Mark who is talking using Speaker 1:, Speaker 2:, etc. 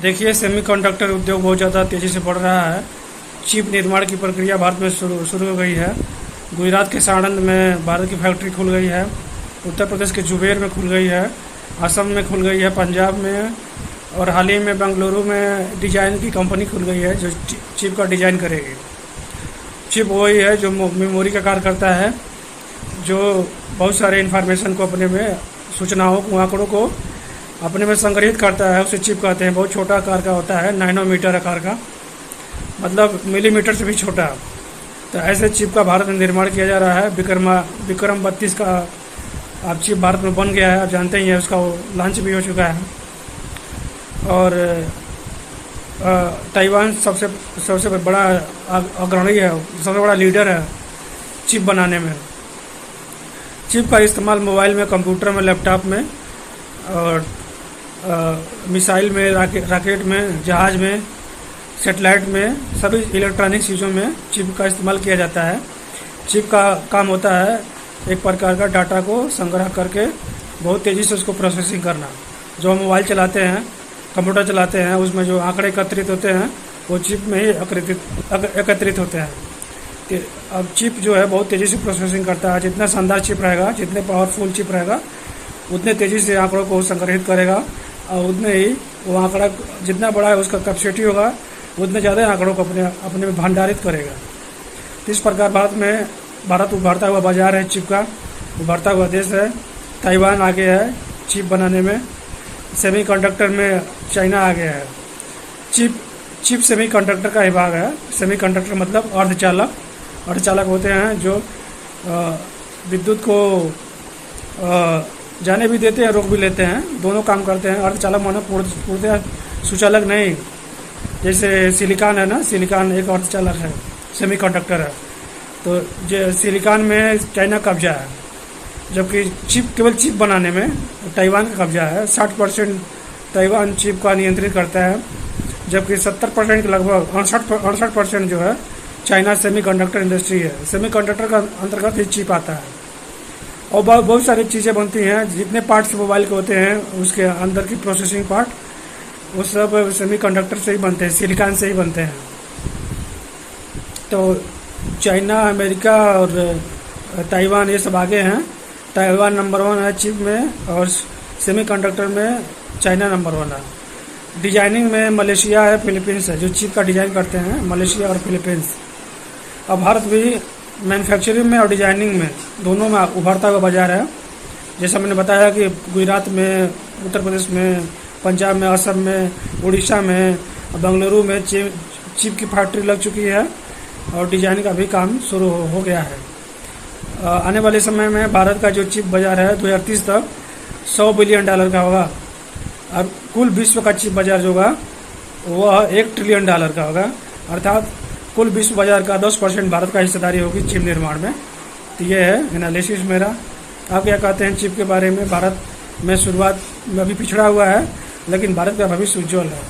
Speaker 1: देखिए, सेमीकंडक्टर उद्योग बहुत ज़्यादा तेज़ी से बढ़ रहा है। चिप निर्माण की प्रक्रिया भारत में शुरू हो गई है। गुजरात के साणंद में भारत की फैक्ट्री खुल गई है। उत्तर प्रदेश के जुबेर में खुल गई है। असम में खुल गई है, पंजाब में, और हाल ही में बेंगलुरु में डिजाइन की कंपनी खुल गई है जो चिप का डिजाइन करेगी। चिप वही है जो मेमोरी का कार्य करता है, जो बहुत सारे इन्फॉर्मेशन को अपने में, सूचनाओं को, आंकड़ों को अपने में संग्रहित करता है। उसे चिप कहते हैं। बहुत छोटा आकार का होता है, नैनोमीटर आकार का, मतलब मिलीमीटर से भी छोटा। तो ऐसे चिप का भारत में निर्माण किया जा रहा है। विक्रम 32 का अब चिप भारत में बन गया है। आप जानते ही हैं, उसका लॉन्च भी हो चुका है। और ताइवान सबसे बड़ा अग्रणी है, सबसे बड़ा लीडर है चिप बनाने में। चिप का इस्तेमाल मोबाइल में, कंप्यूटर में, लैपटॉप में, और मिसाइल में, रॉकेट में, जहाज में, सेटेलाइट में, सभी इलेक्ट्रॉनिक चीज़ों में चिप का इस्तेमाल किया जाता है। चिप का काम होता है एक प्रकार का डाटा को संग्रह करके बहुत तेज़ी से उसको प्रोसेसिंग करना। जो हम मोबाइल चलाते हैं, कंप्यूटर चलाते हैं, उसमें जो आंकड़े एकत्रित होते हैं वो चिप में ही एकत्रित होते हैं। अब चिप जो है बहुत तेज़ी से प्रोसेसिंग करता है। जितना शानदार चिप रहेगा, जितने पावरफुल चिप रहेगा, उतने तेज़ी से आंकड़ों को संग्रहित करेगा, और उतने ही वो आंकड़ा जितना बड़ा है उसका कैपेसिटी होगा, उतने ज़्यादा आंकड़ों को अपने में भंडारित करेगा। तो इस प्रकार भारत उभरता हुआ बाजार है चिप का, उभरता हुआ देश है। ताइवान आगे है चिप बनाने में। सेमीकंडक्टर में चाइना आगे है। चिप सेमीकंडक्टर का ही भाग है। सेमीकंडक्टर मतलब अर्धचालक होते हैं जो विद्युत को जाने भी देते हैं, रोक भी लेते हैं, दोनों काम करते हैं। अर्धचालक मानो पूर्णतः सुचालक नहीं। जैसे सिलिकॉन है ना, सिलिकॉन एक अर्धचालक है, सेमीकंडक्टर है। तो जो सिलिकॉन में चाइना कब्जा है, जबकि केवल चिप बनाने में ताइवान का कब्जा है। 60% ताइवान चिप का नियंत्रित करता है, जबकि 70% के लगभग 68% जो है चाइना सेमीकंडक्टर इंडस्ट्री है। सेमीकंडक्टर का अंतर्गत ही चिप आता है, और बहुत सारी चीज़ें बनती हैं। जितने पार्ट्स मोबाइल के होते हैं, उसके अंदर की प्रोसेसिंग पार्ट, वो सब सेमीकंडक्टर से ही बनते हैं, सिलिकॉन से ही बनते हैं। तो चाइना, अमेरिका और ताइवान ये सब आगे हैं। ताइवान नंबर 1 है चिप में, और सेमीकंडक्टर में चाइना नंबर 1 है। डिजाइनिंग में मलेशिया है, फिलीपींस है, जो चिप का डिज़ाइन करते हैं, मलेशिया और फिलीपींस। अब भारत भी मैन्युफैक्चरिंग में और डिजाइनिंग में दोनों में उभरता हुआ बाजार है। जैसा मैंने बताया कि गुजरात में, उत्तर प्रदेश में, पंजाब में, असम में, उड़ीसा में, बेंगलुरु में चिप की फैक्ट्री लग चुकी है, और डिजाइनिंग का भी काम शुरू हो गया है। आने वाले समय में भारत का जो चिप बाजार है 2030 तक $100 बिलियन का होगा, और कुल विश्व का चिप बाजार जो होगा वह $1 ट्रिलियन का होगा। अर्थात कुल विश्व बाजार का 10% भारत का हिस्सेदारी होगी चिप निर्माण में। तो ये है एनालिसिस मेरा। आप क्या कहते हैं चिप के बारे में? भारत में शुरुआत में अभी पिछड़ा हुआ है, लेकिन भारत का भविष्य उज्ज्वल है।